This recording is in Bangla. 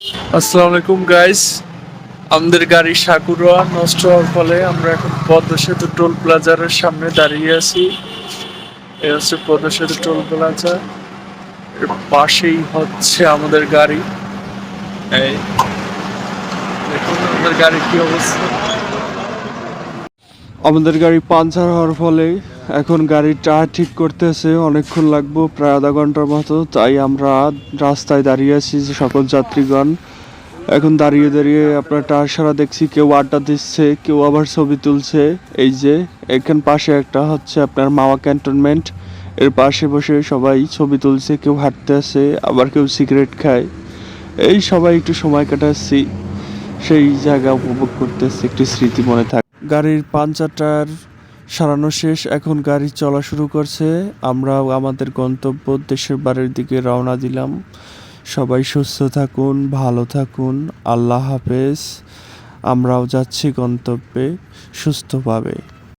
আসসালামু আলাইকুম গাইস। আমাদের গাড়ি সাকুরা নষ্ট হওয়ার ফলে আমরা এখন পদ্মা সেতু টোল প্লাজার সামনে দাঁড়িয়ে আছি। এই হচ্ছে পদ্মা সেতু টোল প্লাজা, এর পাশেই হচ্ছে আমাদের গাড়ি। এই দেখুন আমাদের গাড়ির কি অবস্থা। আমাদের গাড়ি পাঞ্চার হওয়ার ফলে এখন গাড়ির টায়ার ঠিক করতেছে, অনেকক্ষণ লাগবে, প্রায় আধা ঘন্টার মতো। তাই আমরা রাস্তায় দাঁড়িয়ে আছি যে সকল যাত্রীগণ এখন দাঁড়িয়ে দাঁড়িয়ে আপনার টায়ার সারা দেখছি, কেউ আড্ডা দিচ্ছে, কেউ আবার ছবি তুলছে। এই যে এখান পাশে একটা হচ্ছে আপনার মাওয়া ক্যান্টনমেন্ট, এর পাশে বসে সবাই ছবি তুলছে, কেউ হাঁটতে আছে, আবার কেউ সিগারেট খায়। এই সবাই একটু সময় কাটাচ্ছি, সেই জায়গা উপভোগ করতেছে, একটি স্মৃতি মনে থাকে। গাড়ির পাঞ্চার টায়ার সারানো শেষ, এখন গাড়ি চলা শুরু করছে। আমরাও আমাদের গন্তব্য দেশের বাড়ির দিকে রওনা দিলাম। সবাই সুস্থ থাকুন, ভালো থাকুন, আল্লাহ হাফেজ। আমরাও যাচ্ছি গন্তব্যে সুস্থভাবে।